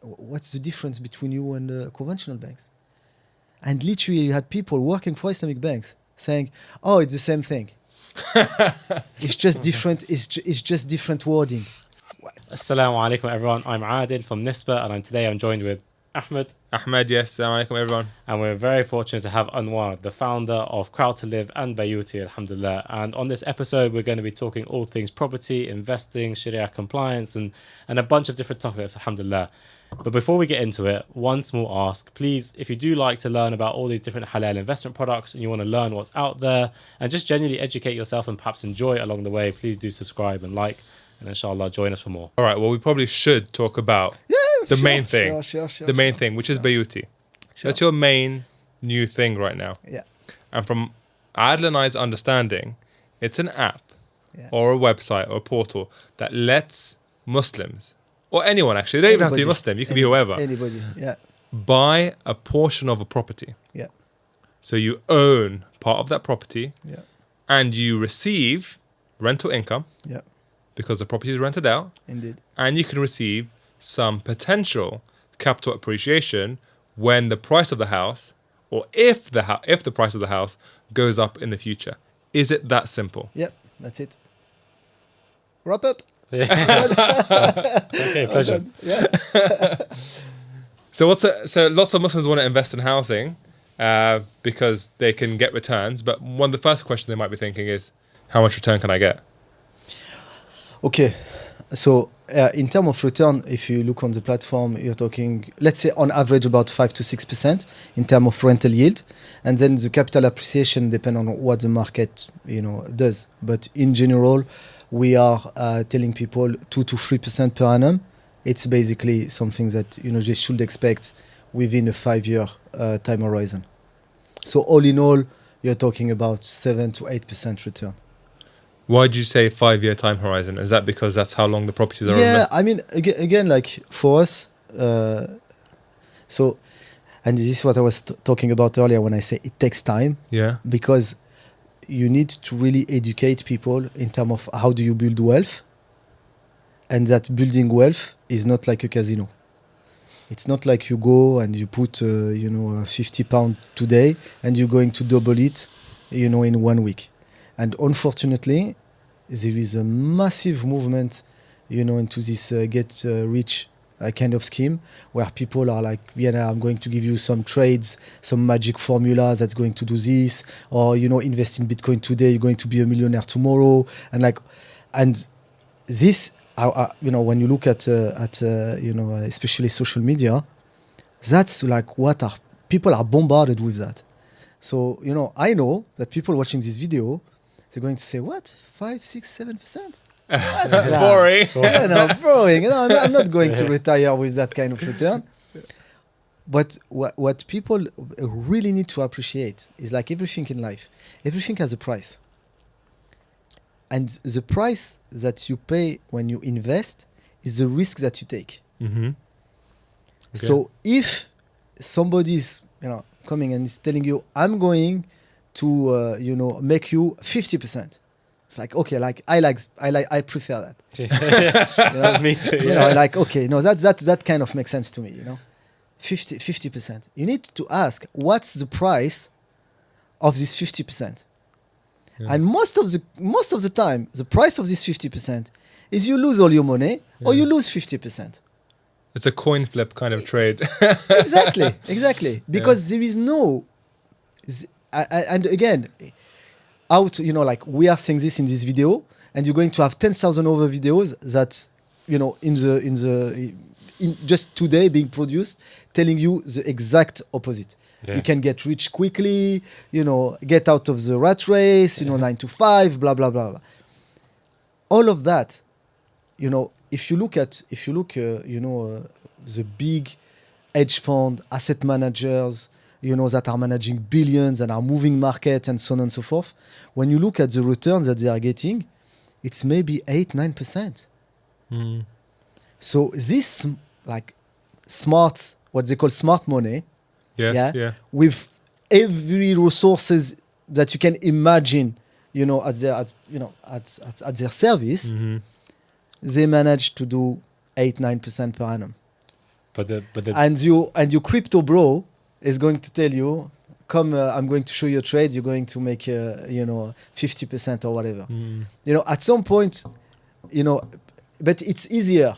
what's the difference between you and conventional banks? And literally, you had people working for Islamic banks saying, "Oh, it's the same thing. It's just different. It's just different wording." Assalamu alaikum everyone. I'm Adil from Nisba, and today I'm joined with Ahmed. Ahmed, yes. Assalamu alaikum everyone. And we're very fortunate to have Anwar, the founder of Crowd to Live and Bayuti, alhamdulillah. And on this episode, we're going to be talking all things property, investing, Sharia compliance, and a bunch of different topics, alhamdulillah. But before we get into it, one small ask. Please, if you do like to learn about all these different halal investment products and you want to learn what's out there and just genuinely educate yourself and perhaps enjoy it along the way, please do subscribe and like. And inshallah, join us for more. All right, well, we probably should talk about the main thing, the main thing, which is Bayuti. That's your main new thing right now. Yeah. And from Adil and I's understanding, it's an app or a website or a portal that lets Muslims, or anyone actually, they don't even have to be Muslim, you can be whoever, anybody, buy a portion of a property. Yeah. So you own part of that property and you receive rental income because the property is rented out. Indeed. And you can receive some potential capital appreciation when the price of the house, or if the price of the house goes up in the future. Is it that simple? Yep, that's it. Wrap up. Okay, pleasure. Yeah. So lots of Muslims want to invest in housing because they can get returns. But one of the first questions they might be thinking is, how much return can I get? Okay, so in terms of return, if you look on the platform, you're talking, let's say on average about 5 to 6% in terms of rental yield, and then the capital appreciation depends on what the market does. But in general, we are telling people 2 to 3% per annum. It's basically something that they should expect within a 5-year time horizon. So all in all, you're talking about 7 to 8% return. Why did you say 5-year time horizon? Is that because that's how long the properties are? Yeah, I mean, again, like for us, and this is what I was talking about earlier when I say it takes time. Yeah. Because you need to really educate people in terms of how do you build wealth, and that building wealth is not like a casino. It's not like you go and you put, £50 today and you're going to double it, in 1 week. And unfortunately, there is a massive movement, into this get rich kind of scheme where people are like, I'm going to give you some trades, some magic formulas that's going to do this, or, invest in Bitcoin today, you're going to be a millionaire tomorrow. And this, when you look at especially social media, that's like people are bombarded with that. So, I know that people watching this video, they're going to say, what? 5, 6, 7%? Boring. Boring. I'm not going to retire with that kind of return. But what people really need to appreciate is like everything in life. Everything has a price. And the price that you pay when you invest is the risk that you take. Mm-hmm. Okay. So if somebody is coming and is telling you, I'm going to make you 50%. It's like, okay, I prefer that. Me too. That kind of makes sense to me. 50%. You need to ask, what's the price of this 50%? Yeah. And most of the time, the price of this 50% is you lose all your money or you lose 50%. It's a coin flip kind of trade. Exactly. Because there is no. And again, we are saying this in this video, and you're going to have 10,000 other videos that, in just today being produced, telling you the exact opposite. Yeah. You can get rich quickly, get out of the rat race, 9 to 5, blah, blah, blah, blah. All of that, if you look, the big hedge fund, asset managers, that are managing billions and are moving markets and so on and so forth. When you look at the returns that they are getting, it's maybe 8-9%. Mm. So this smart, what they call smart money, with every resources that you can imagine, at their service, they manage to do 8-9% per annum. But the and your crypto bro is going to tell you, come, I'm going to show you a trade, you're going to make 50% or whatever. At some point, but it's easier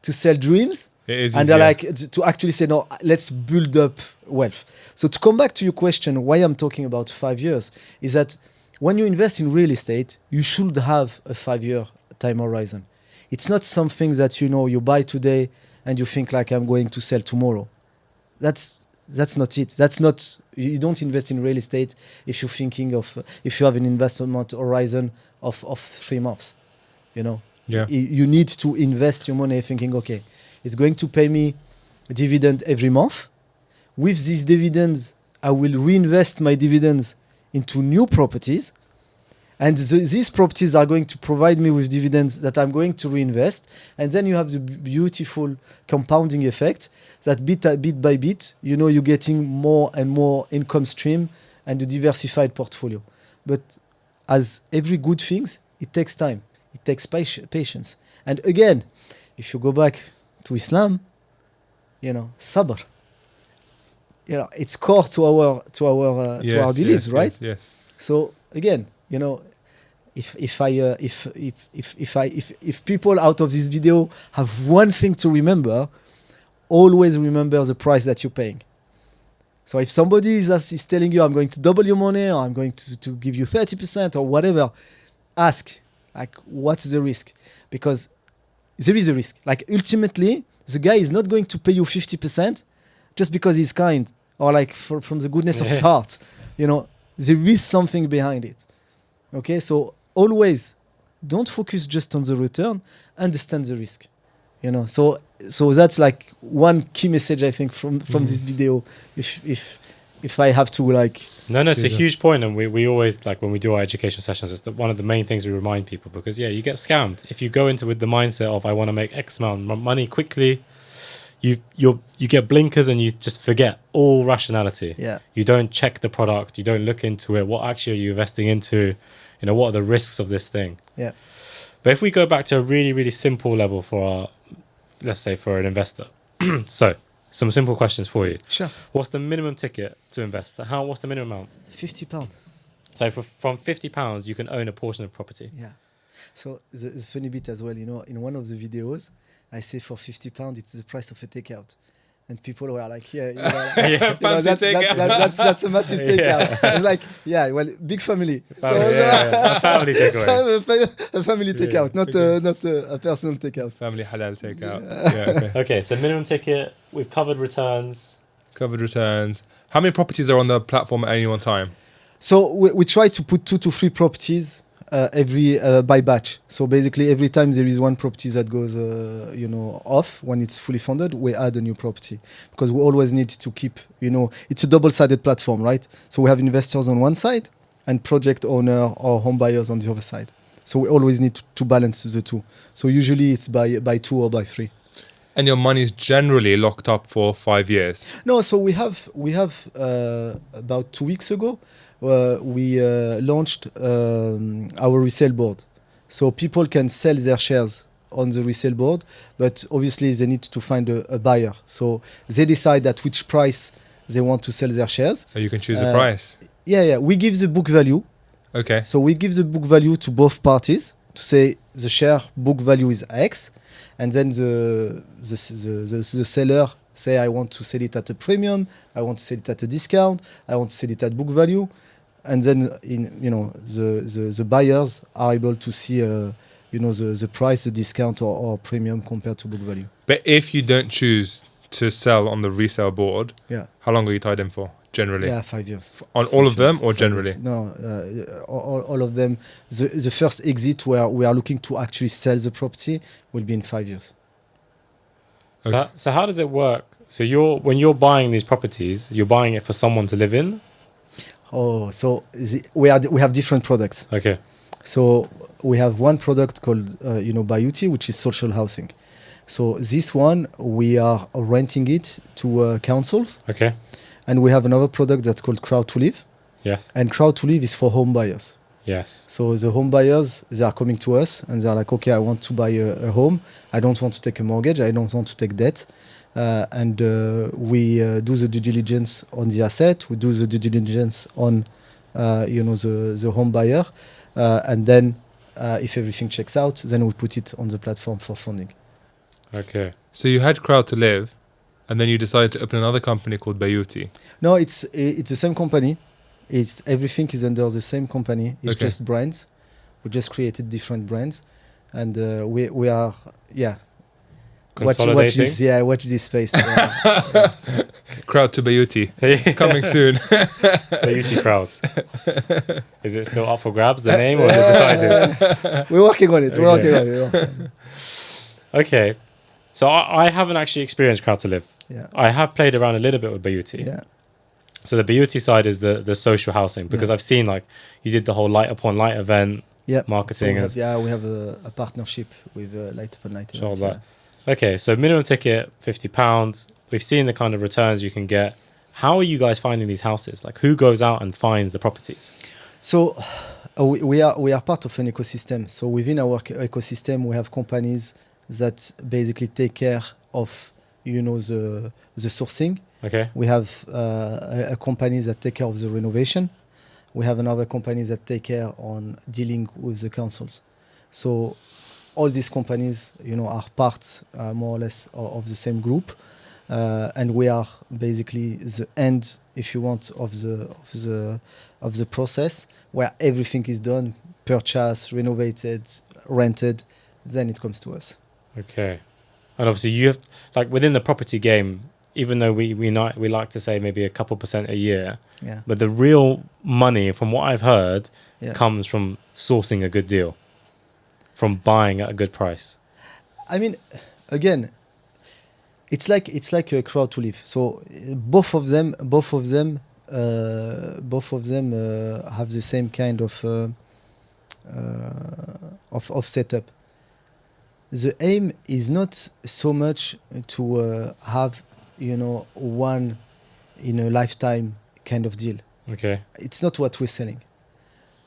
to sell dreams, It is and they're easier. like to actually say, no, let's build up wealth. So to come back to your question, why I'm talking about 5 years is that when you invest in real estate, you should have a 5-year time horizon. It's not something that you buy today and you think like, I'm going to sell tomorrow. That's not it. That's not, you don't invest in real estate if you're thinking of, if you have an investment horizon of 3 months. Yeah. You need to invest your money thinking, okay, it's going to pay me a dividend every month. With these dividends, I will reinvest my dividends into new properties. And these properties are going to provide me with dividends that I'm going to reinvest. And then you have the beautiful compounding effect that bit by bit, you're getting more and more income stream and a diversified portfolio. But as every good things, it takes time. It takes patience. And again, if you go back to Islam, sabr. It's core to our beliefs, right? Yes. So again, if people out of this video have one thing to remember, always remember the price that you're paying. So if somebody is telling you, I'm going to double your money, or I'm going to give you 30% or whatever, ask, like, what's the risk? Because there is a risk. Like, ultimately, the guy is not going to pay you 50% just because he's kind, or like from the goodness of his heart. There is something behind it. Okay, so always don't focus just on the return, understand the risk. So that's like one key message, I think, from this video. If I have to No, it's a huge point, and we always, like, when we do our education sessions, it's one of the main things we remind people, because you get scammed if you go into with the mindset of, I want to make X amount of money quickly. You get blinkers and you just forget all rationality. Yeah. You don't check the product. You don't look into it. What actually are you investing into? What are the risks of this thing? Yeah. But if we go back to a really, really simple level for let's say for an investor. So some simple questions for you. Sure. What's the minimum ticket to invest? What's the minimum amount? £50. So from £50, you can own a portion of property. Yeah. So the funny bit as well, in one of the videos, I say for £50, it's the price of a takeout. And people were like, that's a massive takeout. It's like, big family. A family takeaway. A family takeout, not a personal takeout. Family halal takeout. Okay. Okay, so minimum ticket, we've covered returns. How many properties are on the platform at any one time? So we try to put 2 to 3 properties every by batch. So basically, every time there is one property that goes, off when it's fully funded, we add a new property, because we always need to keep, it's a double-sided platform, right? So we have investors on one side and project owner or home buyers on the other side. So we always need to balance the two. So usually it's by 2 or by 3. And your money is generally locked up for 5 years. No, so we have about 2 weeks ago, we launched our resale board. So people can sell their shares on the resale board, but obviously they need to find a buyer. So they decide at which price they want to sell their shares. So you can choose the price. Yeah. We give the book value. Okay. So we give the book value to both parties to say the share book value is X, and then the seller say, I want to sell it at a premium, I want to sell it at a discount, I want to sell it at book value, and then the buyers are able to see the price, the discount or premium compared to book value. But if you don't choose to sell on the resale board, how long are you tied in for? Generally? Yeah, 5 years. On all of them or generally? Years. No, all of them. The first exit where we are looking to actually sell the property will be in 5 years. Okay. So how does it work? So when you're buying these properties, you're buying it for someone to live in? Oh, so we have different products. Okay. So we have one product called Bayuti, which is social housing. So this one, we are renting it to councils. Okay. And we have another product that's called Crowd to Live. Yes. And Crowd to Live is for home buyers. Yes. So the home buyers, they are coming to us and they're like, okay, I want to buy a home. I don't want to take a mortgage. I don't want to take debt. and we do the due diligence on the asset. We do the due diligence on the home buyer, and then if everything checks out, then we put it on the platform for funding. Okay. So you had Crowd to Live, and then you decided to open another company called Bayuti. No, it's the same company. It's everything is under the same company. It's Okay. just brands. We just created different brands, and we are Watch Consolidating. this, watch this space. Yeah. Crowd to Bayuti. Coming soon. Bayuti Crowd. Is it still up for grabs, the name, or is it decided? We're working on it. Okay. Okay. So I haven't actually experienced Crowd to Live. Yeah. I have played around a little bit with Bayuti. Yeah. So the Bayuti side is the social housing, because Yeah. I've seen like you did the whole light upon light event Yeah. So marketing. we have a partnership with Light Upon Light. Sure, Events, that. Okay, so minimum ticket, £50. We've seen the kind of returns you can get. How are you guys finding these houses? Like, who goes out and finds the properties? So we are part of an ecosystem. So within our ecosystem, we have companies that basically take care of the sourcing. Okay. We have a company that take care of the renovation. We have another company that take care on dealing with the councils. So all these companies, are parts more or less of the same group, and we are basically the end, if you want, of the process where everything is done, purchased, renovated, rented, then it comes to us. Okay. And obviously you have, like within the property game, even though we like to say maybe a couple % a year, Yeah. but the real money, from what I've heard, Yeah. comes from sourcing a good deal, from buying at a good price. I mean, again, it's like a Crowd to Live. So both of them have the same kind of setup. The aim is not so much to have one in a lifetime kind of deal. Okay. It's not what we're selling.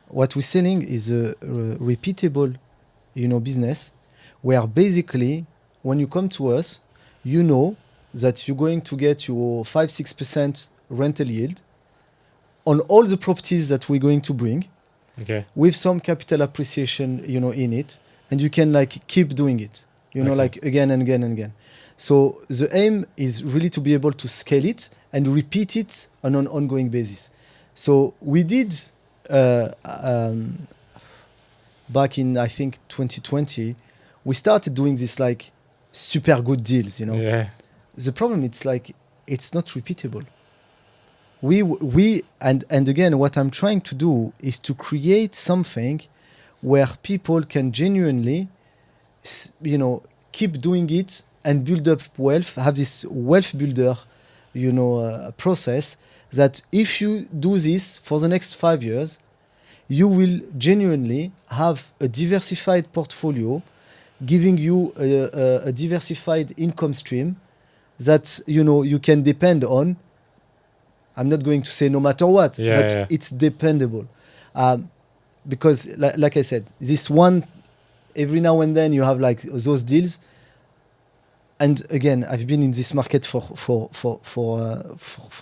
What we're selling is a repeatable business where basically when you come to us, you know that you're going to get your 5-6% rental yield on all the properties that we're going to bring, Okay. with some capital appreciation in it, and you can keep doing it Okay. again and again and again. So the aim is really to be able to scale it and repeat it on an ongoing basis. So we did back in, I think, 2020, we started doing this super good deals, Yeah. The problem it's not repeatable. And again, what I'm trying to do is to create something where people can genuinely keep doing it and build up wealth, have this wealth builder process, that if you do this for the next 5 years, you will genuinely have a diversified portfolio, giving you a diversified income stream that you can depend on. I'm not going to say no matter what, but it's dependable. Because like I said, this one, every now and then you have those deals. And again, I've been in this market for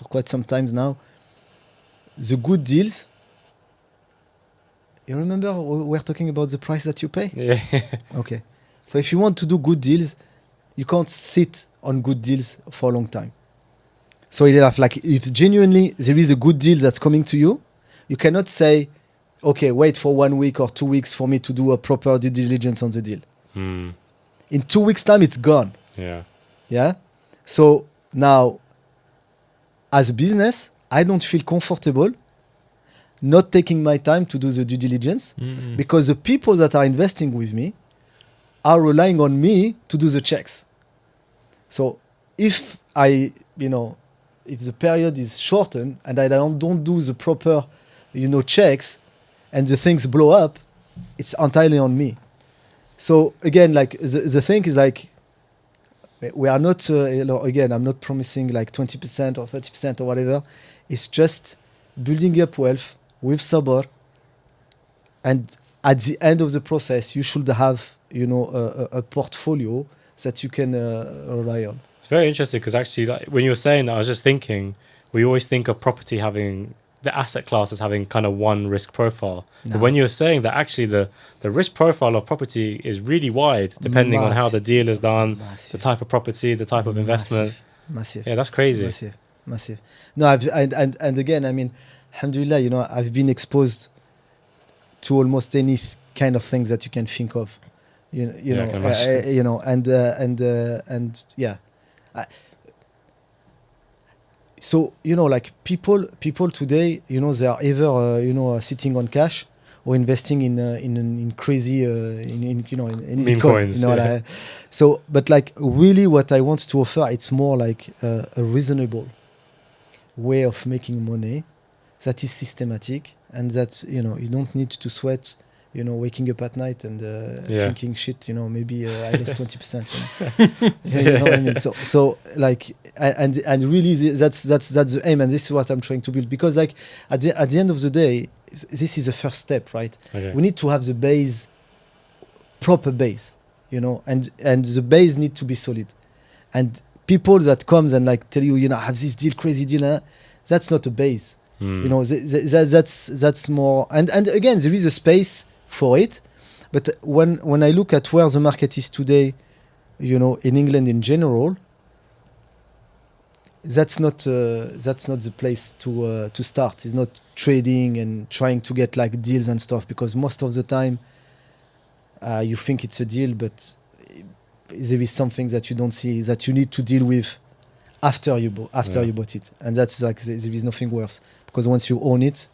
quite some times now. The good deals, you remember we were talking about the price that you pay? Yeah. Okay. So if you want to do good deals, you can't sit on good deals for a long time. So if genuinely there is a good deal that's coming to you, you cannot say, okay, wait for 1 week or 2 weeks for me to do a proper due diligence on the deal. Hmm. In 2 weeks' time, it's gone. Yeah. Yeah. So now, as a business, I don't feel comfortable not taking my time to do the due diligence, because the people that are investing with me are relying on me to do the checks. So if if the period is shortened and I don't do the proper, checks, and the things blow up, it's entirely on me. So again, the thing is we are not, again, I'm not promising 20% or 30% or whatever. It's just building up wealth with sabr. And at the end of the process, you should have, a portfolio that you can rely on. It's very interesting because actually, like, when you were saying that, I was just thinking we always think of property having the asset class as having kind of one risk profile. But No. when you were saying that, actually, the risk profile of property is really wide depending on how the deal is done, the Massive. type of property, the type of investment. Massive. Yeah, that's crazy. Massive. No, and again, I mean, alhamdulillah, you know, I've been exposed to almost any kind of things that you can think of. You Yeah, I know, can imagine. you know, and yeah. So, you know, like people today, you know, they are either you know, sitting on cash or investing in crazy in you know, in Meme Bitcoin, coins, you know. yeah. Like, so, but like really, what I want to offer, it's more like a reasonable way of making money that is systematic, and that, you know, you don't need to sweat, you know, waking up at night and Yeah. thinking, shit, you know, maybe I lost 20%. You know what I mean? So like, and really, that's the aim, and this is what I'm trying to build. Because like at the end of the day, this is the first step, right? Okay. We need to have the base, proper base, you know, and the base need to be solid. And people that comes and like tell you, you know, I have this deal, crazy deal, that's not a base. Hmm. You know, that's more, and again, there is a space for it, but when I look at where the market is today, you know, in England in general, that's not the place to start. It's not trading and trying to get like deals and stuff, because most of the time you think it's a deal, but there is something that you don't see that you need to deal with after you bought it, and that's like there is nothing worse, because once you own it,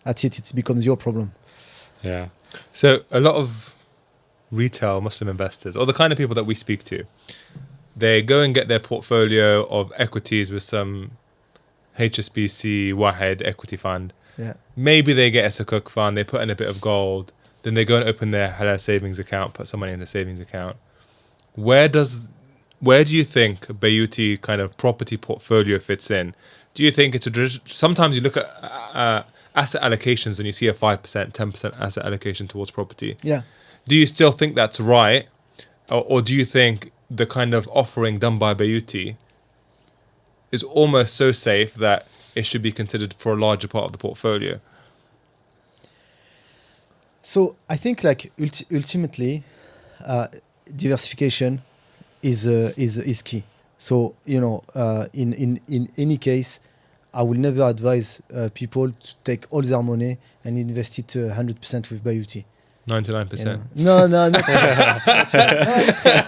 that's it becomes your problem. Yeah. So a lot of retail Muslim investors, or the kind of people that we speak to, they go and get their portfolio of equities with some HSBC Wahed equity fund. Yeah. Maybe they get a Sukuk fund, they put in a bit of gold, then they go and open their Halal savings account, put some money in the savings account. Where do you think a Bayuti kind of property portfolio fits in? Do you think it's sometimes you look at asset allocations and you see a 5%, 10% asset allocation towards property. Yeah. Do you still think that's right? Or do you think the kind of offering done by Bayuti is almost so safe that it should be considered for a larger part of the portfolio? So I think like ultimately, diversification is key. So, you know, in any case, I will never advise people to take all their money and invest it 100% with Bayuti. 99%. You know? No, not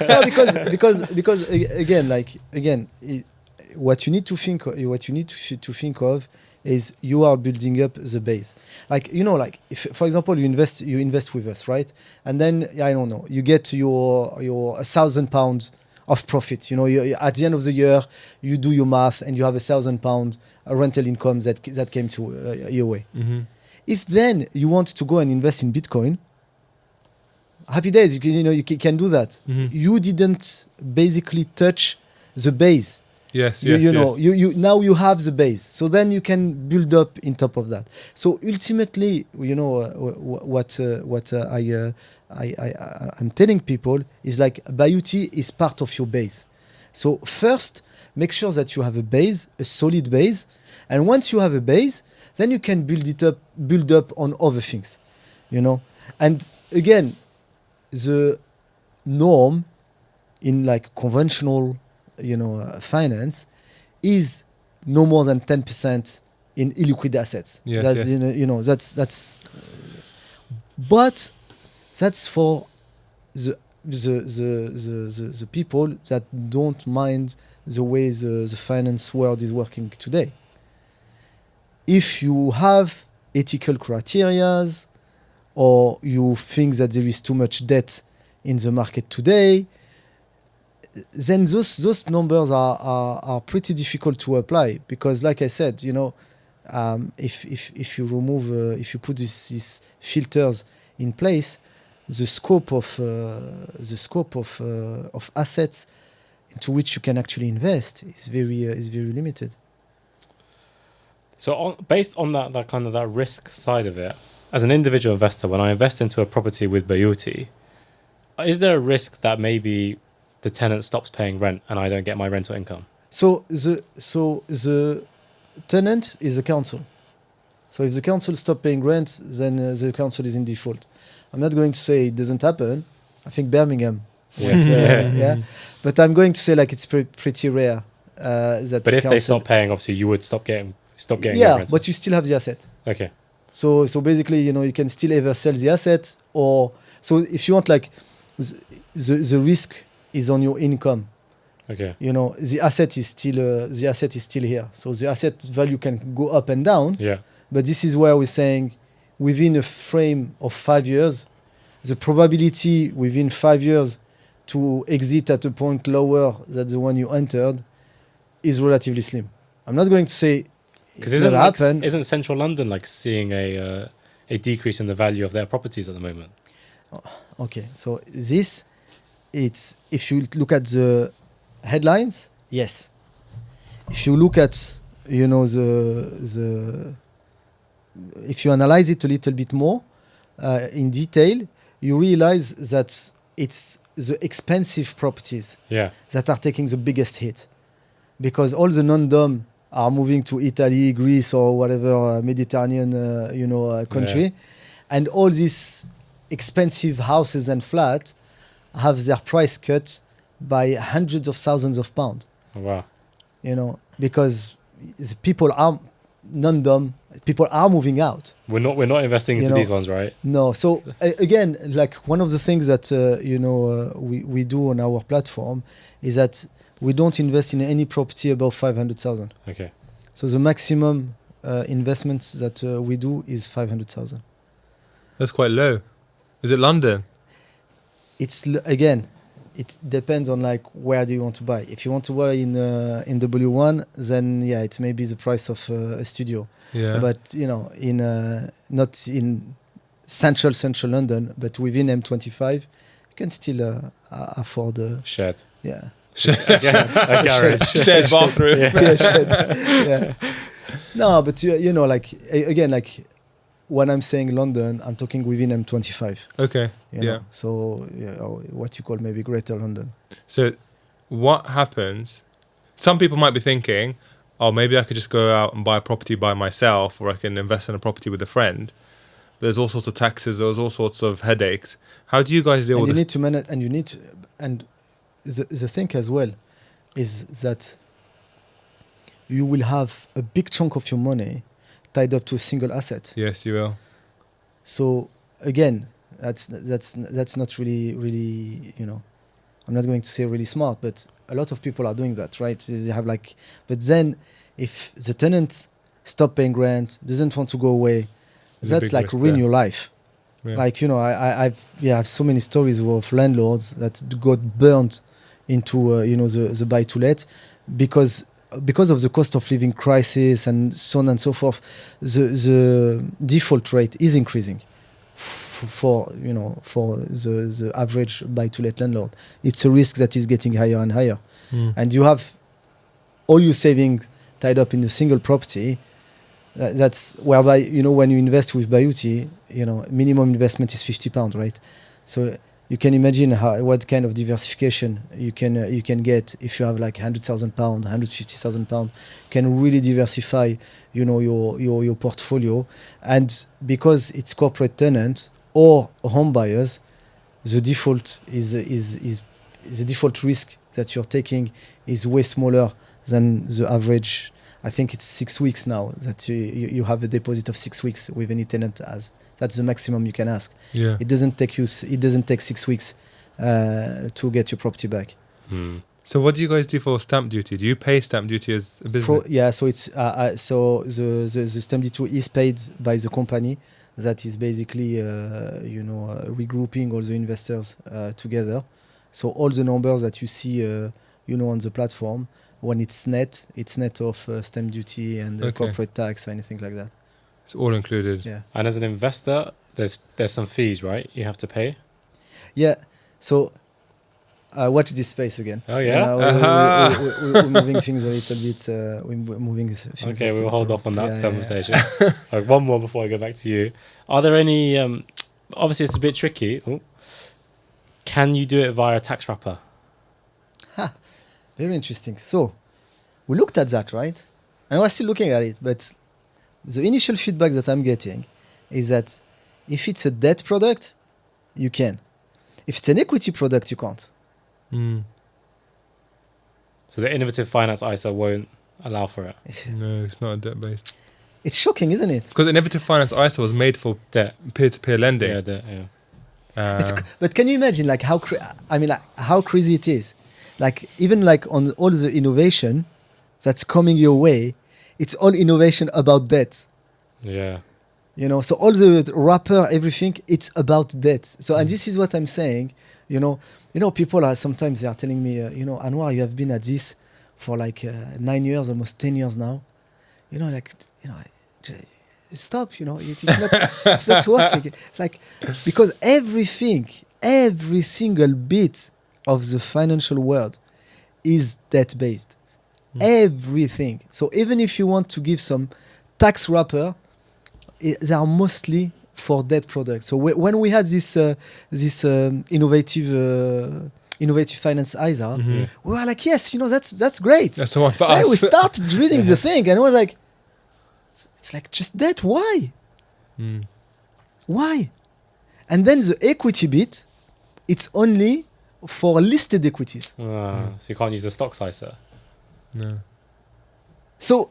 no, because again, what you need to think of is you are building up the base. Like, you know, like if, for example, you invest with us, right? And then I don't know, you get your £1,000 of profit. You know, at the end of the year, you do your math and you have £1,000 rental income that came to your way. Mm-hmm. If then you want to go and invest in Bitcoin, happy days. You can do that. Mm-hmm. You didn't basically touch the base. Yes. You now you have the base, so then you can build up in top of that. So ultimately, you know, I'm telling people is like Bayuti is part of your base. So first, make sure that you have a base, a solid base, and once you have a base, then you can build up on other things, you know. And again, the norm in like conventional, you know, finance is no more than 10% in illiquid assets. Yes, That's, yeah. you know, that's but that's for the people that don't mind the way the finance world is working today. If you have ethical criterias, or you think that there is too much debt in the market today, then those numbers are pretty difficult to apply, because, like I said, you know, if you remove if you put these filters in place, the scope of assets into which you can actually invest is very limited. So based on that kind of that risk side of it, as an individual investor, when I invest into a property with Bayuti, is there a risk that maybe the tenant stops paying rent and I don't get my rental income? So the tenant is the council. So if the council stop paying rent, then the council is in default. I'm not going to say it doesn't happen. I think Birmingham. Yeah. Yeah. But I'm going to say like it's pretty rare that. But if they council- stop paying, obviously you would stop getting your yeah, rental. but you still have the asset. Okay. So basically, you can still either sell the asset or so if you want like the risk is on your income. Okay. The asset is still here. So the asset value can go up and down. Yeah. But this is where we're saying within a frame of 5 years, the probability within 5 years to exit at a point lower than the one you entered is relatively slim. I'm not going to say Because it's never happen. isn't Central London like seeing a decrease in the value of their properties at the moment? Okay, so it's if you look at the headlines, yes. If you look at the if you analyze it a little bit more in detail, you realize that it's the expensive properties Yeah. that are taking the biggest hit, because all the non-dom are moving to Italy, Greece, or whatever Mediterranean country, and all these expensive houses and flats have their price cut by hundreds of thousands of pounds. Oh, wow. Because the people are non-dom, people are moving out. We're not investing into these ones, right? No. So again, like one of the things that we do on our platform is that we don't invest in any property above 500,000. Okay. So the maximum investments that we do is 500,000. That's quite low. Is it London? Again, it depends on like where do you want to buy. If you want to buy in W1, then yeah, it's maybe the price of a studio. Yeah. But in not in central London, but within M25, you can still afford a Shed. yeah. A garage. Shared bathroom. Yeah, shed. Yeah. No, but like again, like when I'm saying London, I'm talking within M25. Okay. you Yeah. know. So or what you call maybe Greater London. So what happens? Some people might be thinking, oh, maybe I could just go out and buy a property by myself, or I can invest in a property with a friend. There's all sorts of taxes. There's all sorts of headaches. How do you guys deal And with you this? need to manage, and you need to, and the thing as well is that you will have a big chunk of your money tied up to a single asset. Yes, you will. So again, that's not really I'm not going to say really smart, but a lot of people are doing that, right? They have but then if the tenant stop paying rent, doesn't want to go away, There's a that's big like risk ruin there. your life. Yeah. I have so many stories of landlords that got burnt into the buy to let because of the cost of living crisis and so on and so forth. The default rate is increasing for the average buy to let landlord. It's a risk that is getting higher and higher, and you have all your savings tied up in a single property. That's whereby when you invest with Bayuti, minimum investment is £50, right? So you can imagine what kind of diversification you can get if you have like £100,000, £150,000. You can really diversify, your portfolio, and because it's corporate tenant or home buyers, the default is the default risk that you're taking is way smaller than the average. I think it's 6 weeks now that you have a deposit of 6 weeks with any tenant as. That's the maximum you can ask. Yeah. It doesn't take 6 weeks to get your property back. So what do you guys do for stamp duty? Do you pay stamp duty as a business? So it's so the stamp duty is paid by the company that is basically regrouping all the investors together. So all the numbers that you see on the platform, when it's net of stamp duty and corporate tax or anything like that. It's all included. Yeah. And as an investor, there's some fees, right? You have to pay. Yeah. So watch this space again. Oh yeah. We're moving things a little bit. We're moving things. Okay, we'll hold off on that Yeah. conversation. One more before I go back to you. Are there any? Obviously, it's a bit tricky. Ooh. Can you do it via a tax wrapper? Very interesting. So we looked at that, right? And we're still looking at it, but the initial feedback that I'm getting is that if it's a debt product, you can. If it's an equity product, you can't. So the innovative finance ISA won't allow for it. No, it's not a debt based. It's shocking, isn't it? Because innovative finance ISA was made for Debt. peer-to-peer lending. Yeah, debt, yeah. But can you imagine, like how how crazy it is? Like even like on all the innovation that's coming your way, it's all innovation about debt. Yeah. You know, so all the wrapper, everything, it's about debt. So, and this is what I'm saying. You know, people are sometimes they are telling me, Anwar, you have been at this for like 9 years, almost 10 years now. You know, like, stop. You know, it's not working. It's like because every single bit of the financial world is debt based. Everything. So even if you want to give some tax wrapper, they are mostly for debt products. So when we had this innovative finance ISA, we were like, yes, that's great. That's the one for Then us. we started reading the thing, and I was like, it's like just debt. Why? Why? And then the equity bit, it's only for listed equities. So you can't use the stocks ISA. No. So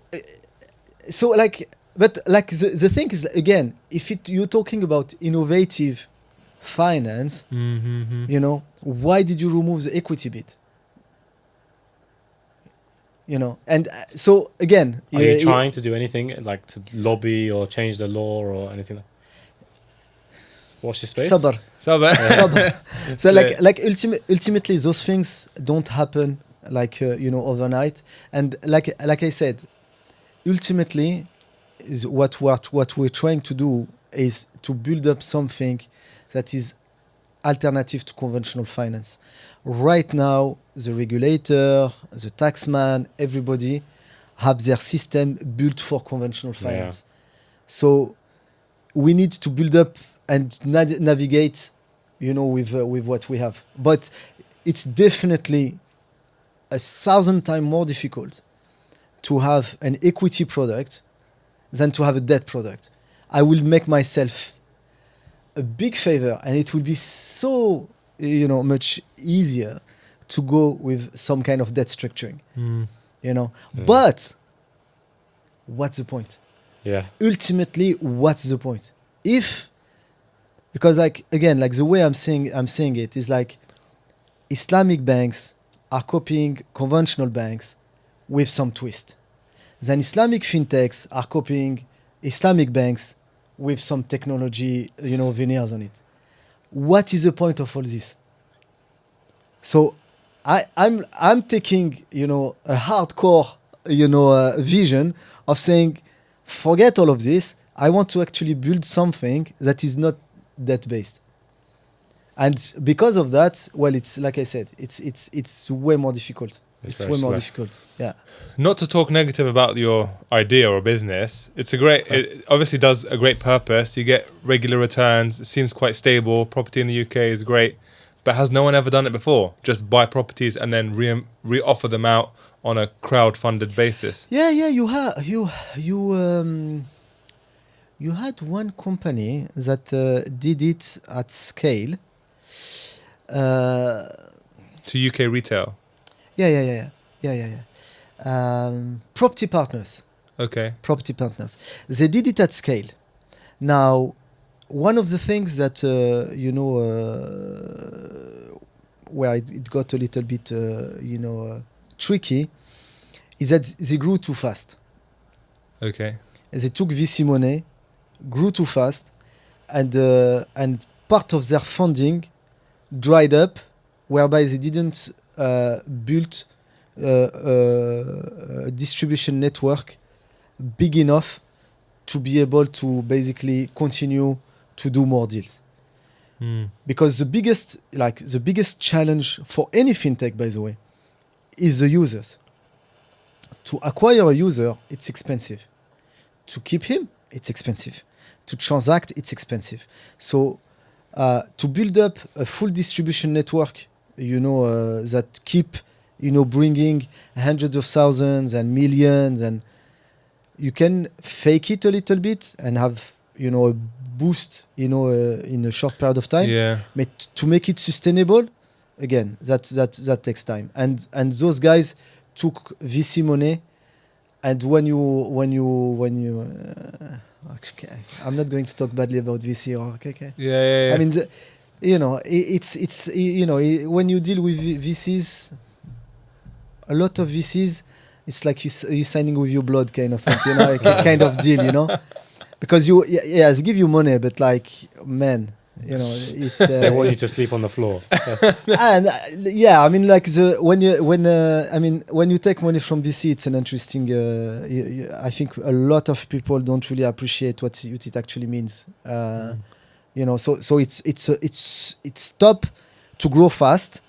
but the thing is, again, if you're talking about innovative finance, why did you remove the equity bit? And so again, Are you trying to do anything like to lobby or change the law or anything? Watch your space. Sabr. Sabr. So ultimately, those things don't happen overnight. And like I said, ultimately, is what we're trying to do is to build up something that is alternative to conventional finance. Right now, the regulator, the taxman, everybody have their system built for conventional finance. So we need to build up and navigate, with what we have. But it's definitely 1,000 times more difficult to have an equity product than to have a debt product. I will make myself a big favor, and it will be so much easier to go with some kind of debt structuring. But what's the point? Ultimately, what's the point? Because the way I'm saying it is like Islamic banks are copying conventional banks with some twist. Then Islamic fintechs are copying Islamic banks with some technology, veneers on it. What is the point of all this? So I'm taking, a hardcore, vision of saying, forget all of this. I want to actually build something that is not debt-based. And because of that, well, it's like I said, it's way more difficult. It's way more difficult. Yeah. Not to talk negative about your idea or business, it obviously does a great purpose. You get regular returns. It seems quite stable. Property in the UK is great, but has no one ever done it before? Just buy properties and then re-offer them out on a crowd-funded basis. Yeah. You had one company that did it at scale. To UK retail. Yeah. Property partners. Okay. Property partners. They did it at scale. Now, one of the things that, where it got a little bit, tricky is that they grew too fast. Okay. They took VC money, grew too fast, and part of their funding dried up, whereby they didn't build a distribution network big enough to be able to basically continue to do more deals. Because the biggest challenge for any fintech, by the way, is the users. To acquire a user, it's expensive. To keep him, it's expensive. To transact, it's expensive. So to build up a full distribution network, that keep, bringing hundreds of thousands and millions, and you can fake it a little bit and have, a boost, in a short period of time. Yeah. But to make it sustainable, again, that takes time. And those guys took VC money, and when you okay, I'm not going to talk badly about VC or okay. Yeah. I mean, it's when you deal with VCs, a lot of VCs, it's like you signing with your blood kind of thing, kind of deal, because they give you money, but like, man, it's They want you to sleep on the floor. and I mean, like when you take money from VC, it's an interesting. I think a lot of people don't really appreciate what it actually means. So it's top to grow fast,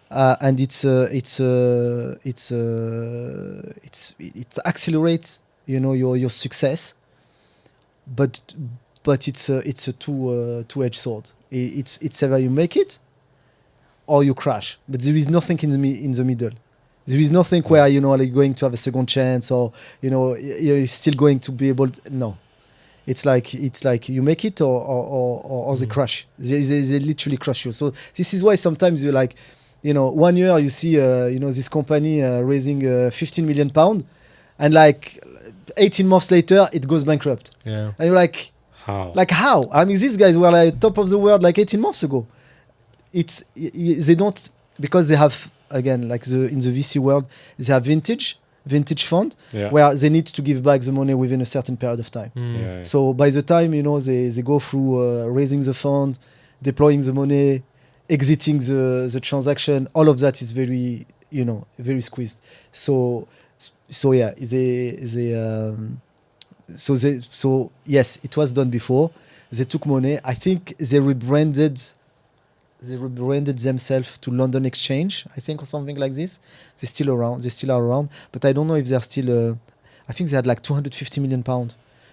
and it accelerates your success, but it's a two-edged sword. It's either you make it or you crash, but there is nothing in the middle. There is nothing where like going to have a second chance, or you're still going to be able to, no. It's like you make it or they crash. They literally crush you. So this is why sometimes you're like, 1 year you see this company raising £15 million, and like 18 months later it goes bankrupt. Yeah. And you're like, How? like how? I mean, these guys were like top of the world like 18 months ago. They don't, because they have, again, like in the VC world, they have vintage fund, where they need to give back the money within a certain period of time. Yeah. So by the time they go through raising the fund, deploying the money, exiting the transaction, all of that is very very squeezed. So yes, it was done before. They took money. I think they rebranded themselves to London Exchange, I think, or something like this. They're still around. They still are around, but I don't know if they're still. I think they had like £250 million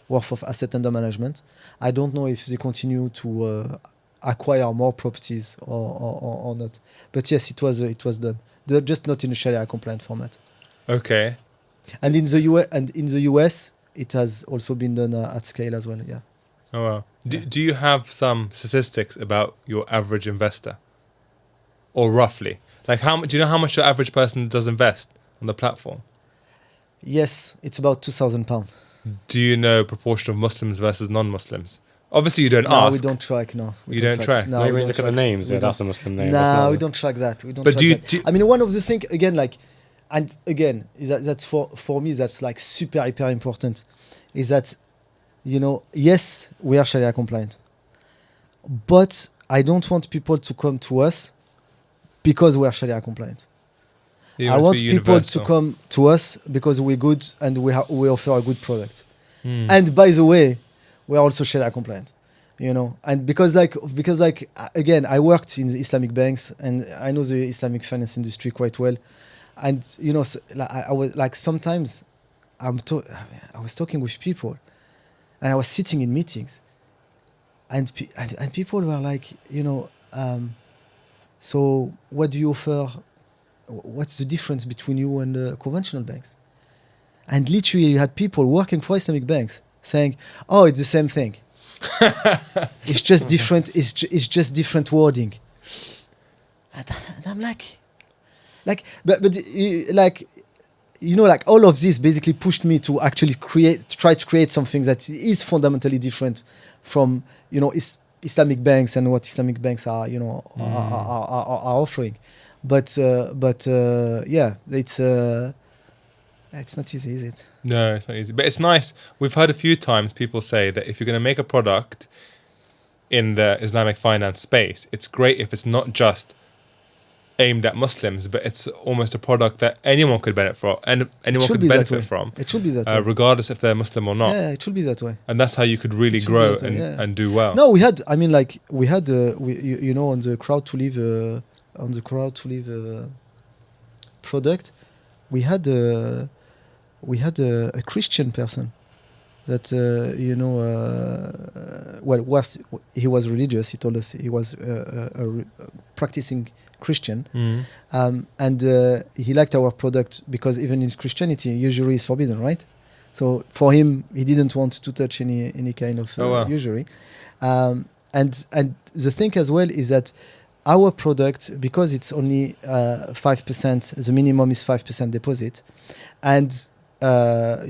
worth of asset under management. I don't know if they continue to acquire more properties or not. But yes, it was done. They're just not in a Sharia-compliant format. Okay. And in the US, it has also been done at scale as well. Yeah. Oh wow. Do you have some statistics about your average investor, or roughly, like do you know how much your average person does invest on the platform? Yes, it's about £2,000. Do you know proportion of Muslims versus non-Muslims? Obviously, you don't No, ask. we don't track. No, You don't track? No, Maybe we we don't look at the track. names. We Yeah, don't- that's a Muslim name. That's No, not we the- don't track that. We don't But track do you- that. do you- I mean, one of the things, again, like, and again, is that's for me, that's like super hyper important, is that, yes, we are Sharia compliant, but I don't want people to come to us because we are Sharia compliant. You I to want be people universal. to come to us because we're good and we offer a good product. Hmm. And by the way, we're also Sharia compliant, and because again, I worked in the Islamic banks and I know the Islamic finance industry quite well. And, I was like, sometimes I was talking with people and I was sitting in meetings and people were like, so what do you offer? What's the difference between you and the conventional banks? And literally you had people working for Islamic banks saying, oh, it's the same thing. It's just different. It's just different wording. And I'm like, like all of this basically pushed me to actually try to create something that is fundamentally different from, Islamic banks and what Islamic banks are, are offering. But yeah, it's not easy, is it? No, it's not easy. But it's nice. We've heard a few times people say that if you're going to make a product in the Islamic finance space, it's great if it's not just aimed at Muslims, but it's almost a product that anyone could benefit from, and anyone could benefit from, It should be that way. regardless if they're Muslim or not. Yeah, it should be that way. And that's how you could really It should be grow that way, yeah. and do well. No, we had on the crowd to live product, we had a Christian person that he was religious. He told us he was a practicing Christian, and he liked our product because even in Christianity, usury is forbidden, right? So for him, he didn't want to touch any kind of usury. And the thing as well is that our product, because it's only 5%, the minimum is 5% deposit, and there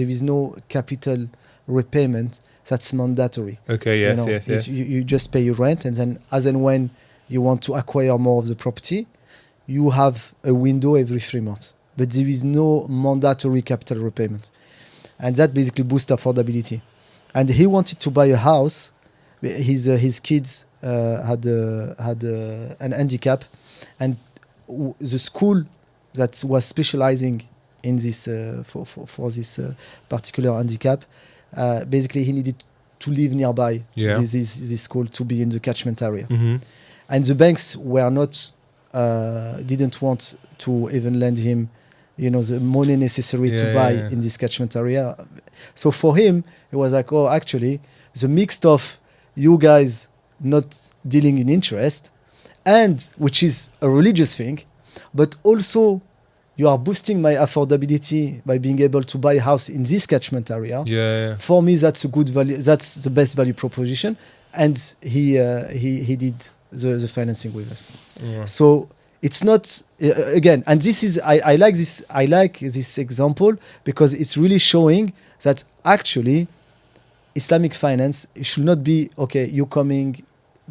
is no capital repayment that's mandatory. Okay, yes. You just pay your rent, and then as and when you want to acquire more of the property, you have a window every 3 months. But there is no mandatory capital repayment. And that basically boosts affordability. And he wanted to buy a house. His kids had an handicap, and the school that was specializing in this for this particular handicap, basically he needed to live nearby this school to be in the catchment area. And the banks were not didn't want to even lend him the money necessary to buy in this catchment area. So for him, it was like, oh, actually, the mix of you guys not dealing in interest, and which is a religious thing, but also you are boosting my affordability by being able to buy a house in this catchment area. For me, that's a good value. That's the best value proposition. And he did the financing with us. So it's not again, and this is I like this example because it's really showing that actually Islamic finance, it should not be you coming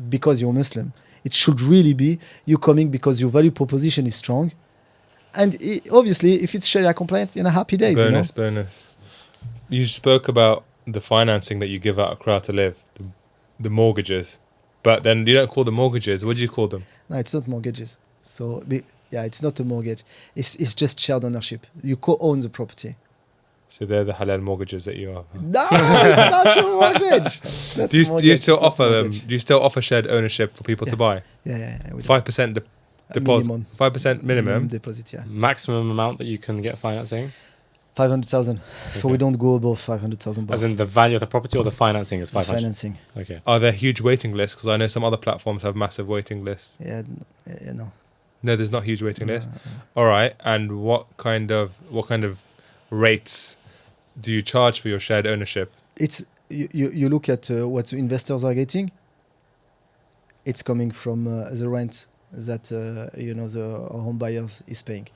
because you're Muslim. It should really be you coming because your value proposition is strong, and obviously if it's Sharia compliant, happy days. Bonus. You spoke about the financing that you give out across to live, the mortgages, but then you don't call them mortgages. What do you call them? No, it's not mortgages. So it's not a mortgage. It's just shared ownership. You co-own the property. So they're the halal mortgages that you offer. No, it's not a mortgage. Do you still offer them? Do you still offer shared ownership for people to buy? Yeah. 5% deposit. 5% minimum deposit. Yeah. Maximum amount that you can get financing. 500,000. So we don't go above 500,000. As in the value of the property, or the financing is 500. Financing. Okay. Are there huge waiting lists? Because I know some other platforms have massive waiting lists. No. No, there's not huge waiting lists. All right. And what kind of rates do you charge for your shared ownership? It's you look at what the investors are getting. It's coming from the rent that the home buyers is paying.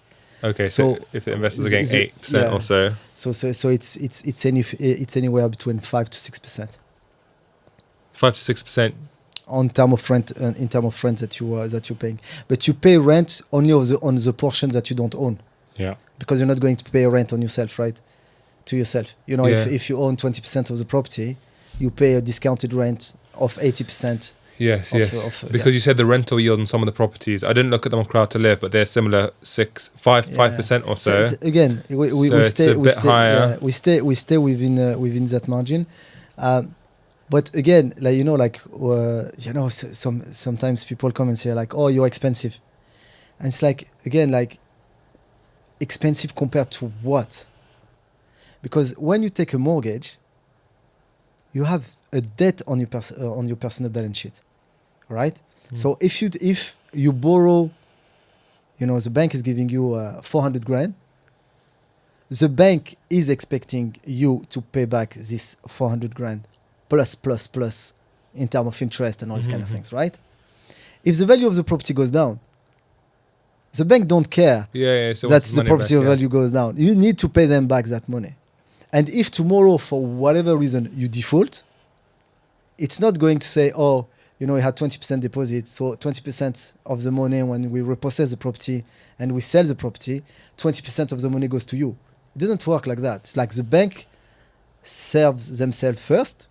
Okay, so if the investors are getting 8% or so, so it's anywhere between 5 to 6%. 5 to 6% on term of rent, in terms of rent that you're paying, but you pay rent only on the portion that you don't own. Yeah. Because you're not going to pay rent on yourself, right? To yourself, if you own 20% of the property, you pay a discounted rent of 80%. Yes. Because you said the rental yield on some of the properties, I didn't look at them on Crowd to Live, but they're similar 5% or so. Again, we stay higher. We stay within that margin. But again, sometimes people come and say like, "Oh, you're expensive," and it's like, again, like, expensive compared to what? Because when you take a mortgage, you have a debt on your personal balance sheet, right? So if you borrow, the bank is giving you 400 grand. The bank is expecting you to pay back this 400 grand plus in terms of interest and all these kind of things, right? If the value of the property goes down, the bank don't care so that the property value goes down. You need to pay them back that money. And if tomorrow, for whatever reason, you default, it's not going to say, oh, we had 20% deposit, so 20% of the money when we repossess the property and we sell the property, 20% of the money goes to you. It doesn't work like that. It's like the bank serves themselves first,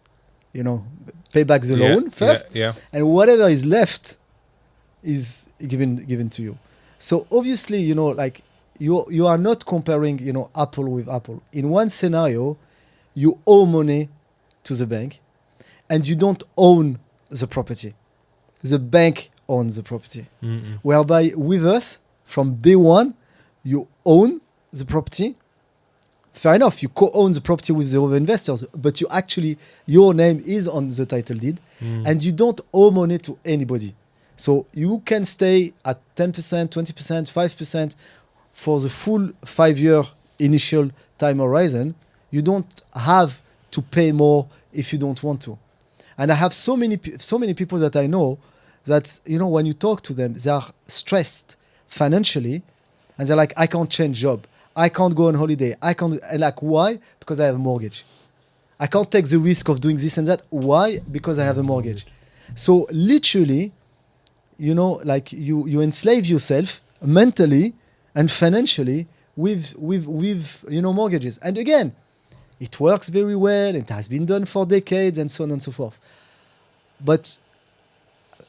pay back the loan first, and whatever is left is given to you. So obviously, you are not comparing, apple with apple. In one scenario, you owe money to the bank, and you don't own the property. The bank owns the property. Whereby with us, from day one, you own the property fair enough, you co-own the property with the other investors, but your name is on the title deed, and you don't owe money to anybody. So you can stay at 10%, 20%, 5% for the full 5-year initial time horizon. You don't have to pay more if you don't want to. And I have so many people that I know that, when you talk to them, they are stressed financially, and they're like, I can't change job. I can't go on holiday. I can't. And like, why? Because I have a mortgage. I can't take the risk of doing this and that. Why? Because I have a mortgage. So literally, like you enslave yourself mentally and financially with mortgages. And again, it works very well. It has been done for decades and so on and so forth. But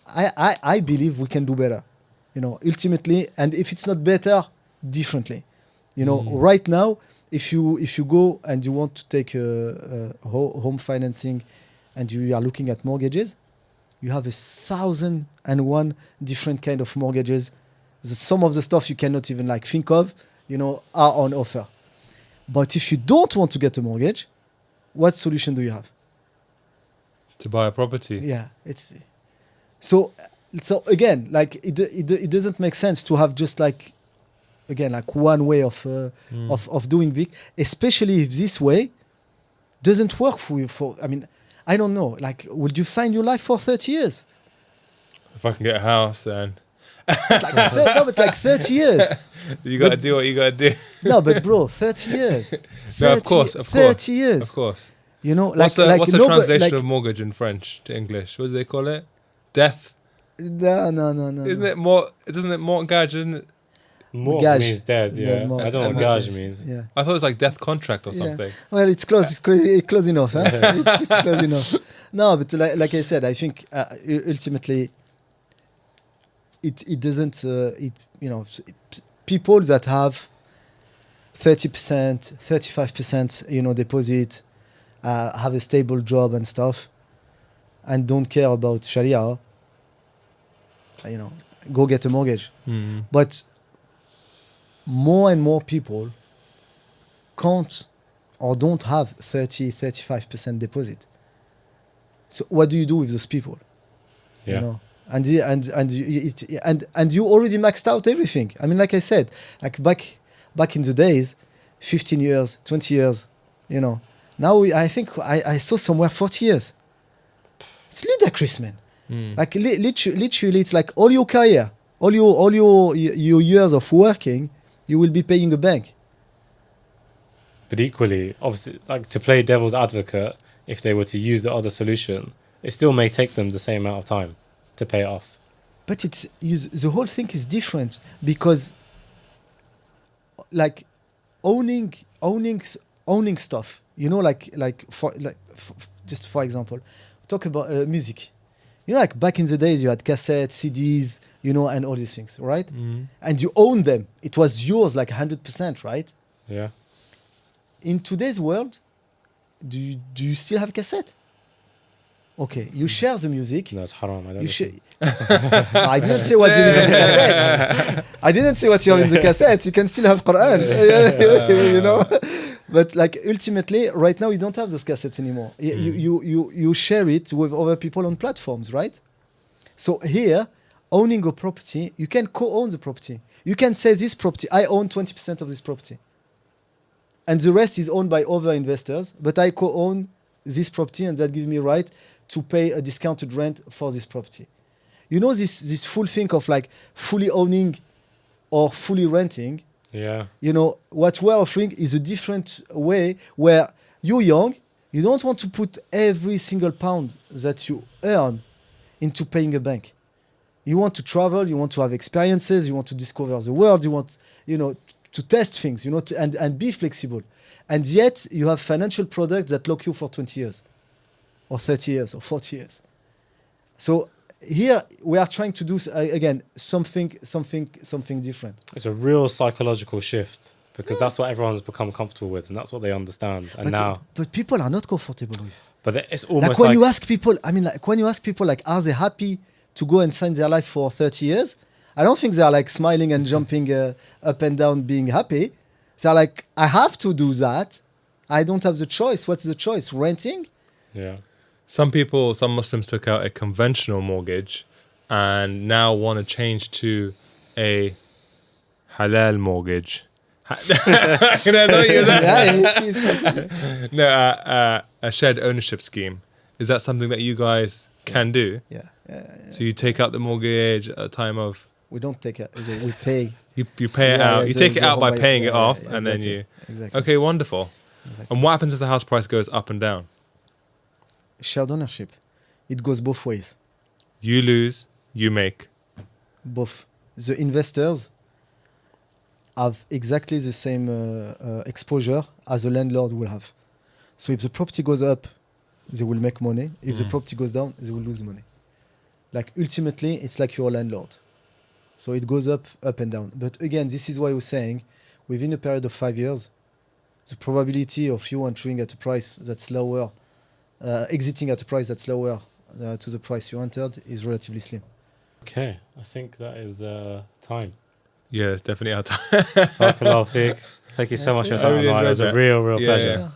I believe we can do better, ultimately. And if it's not better, differently. Right now, if you go and you want to take home financing and you are looking at mortgages, you have 1,001 different kind of mortgages. Some of the stuff you cannot even think of, are on offer. But if you don't want to get a mortgage, what solution do you have? To buy a property. Yeah, it's so again, it doesn't make sense to have just one way of doing it, especially if this way doesn't work for you. I don't know. Would you sign your life for 30 years? If I can get a house, then it's 30 years. You got to do what you got to do. No, but bro, 30 years. 30, No, of course. 30 years. Of course. What's the translation of mortgage in French to English? What do they call it? Death. No. Isn't it more? Doesn't it mortgage? Isn't it? Mortgage means dead. Yeah, I don't know what gage means. Yeah. I thought it was like death contract or something. Well, it's close. It's close enough. Huh? it's close enough. No, but like I said, I think ultimately it doesn't. People that have 30%, 35%, deposit, have a stable job and stuff, and don't care about Sharia, go get a mortgage. But more and more people can't or don't have 30, 35% deposit. So what do you do with those people? Yeah. And you already maxed out everything. Like I said, back in the days, 15 years, 20 years, Now I think I saw somewhere 40 years. It's ludicrous, man. Literally, it's like all your career, all your years of working, you will be paying a bank. But equally, obviously, to play devil's advocate, if they were to use the other solution, it still may take them the same amount of time to pay it off. But the whole thing is different because, owning stuff, for example, talk about music. Back in the days, you had cassettes, CDs, and all these things, right? And you own them. It was yours, 100%, right? Yeah. In today's world, do you still have cassette? Okay, you share the music. No, it's haram. I don't I didn't say what's in the cassette. I didn't say what's in the cassette. You can still have Quran, But ultimately, right now, you don't have those cassettes anymore. You share it with other people on platforms, right? So here, owning a property, you can co-own the property. You can say this property, I own 20% of this property. And the rest is owned by other investors, but I co-own this property and that gives me right to pay a discounted rent for this property. This full thing of fully owning or fully renting. Yeah. What we're offering is a different way where you're young, you don't want to put every single pound that you earn into paying a bank. You want to travel, you want to have experiences, you want to discover the world, you want, to test things, and be flexible. And yet you have financial products that lock you for 20 years or 30 years or 40 years. So here we are trying to do, again, something different. It's a real psychological shift because that's what everyone's become comfortable with and that's what they understand. And but people are not comfortable with. But it's almost when you ask people, are they happy to go and sign their life for 30 years? I don't think they are smiling and jumping up and down being happy. They're like, I have to do that. I don't have the choice. What's the choice? Renting? Yeah. Some Muslims took out a conventional mortgage and now want to change to a halal mortgage. Can I not use that? No, a shared ownership scheme. Is that something that you guys can do? Yeah. So you take out the mortgage at a time of... We don't take it. We pay. You pay it out. You take it out by paying it off, and then you... Exactly. Okay, wonderful. Exactly. And what happens if the house price goes up and down? Shared ownership. It goes both ways. You lose, you make. Both. The investors have exactly the same exposure as the landlord will have. So if the property goes up, they will make money. If the property goes down, they will lose money. Like ultimately, it's like your landlord. So it goes up and down. But again, this is why I was saying, within a period of 5 years, the probability of you entering at a price that's lower, exiting at a price that's lower to the price you entered is relatively slim. Okay, I think that is time. Yeah, it's definitely our time. Barakallahu feek. Thank you so much for your I time, really Anwar. It enjoyed was a that. real Yeah, pleasure. yeah.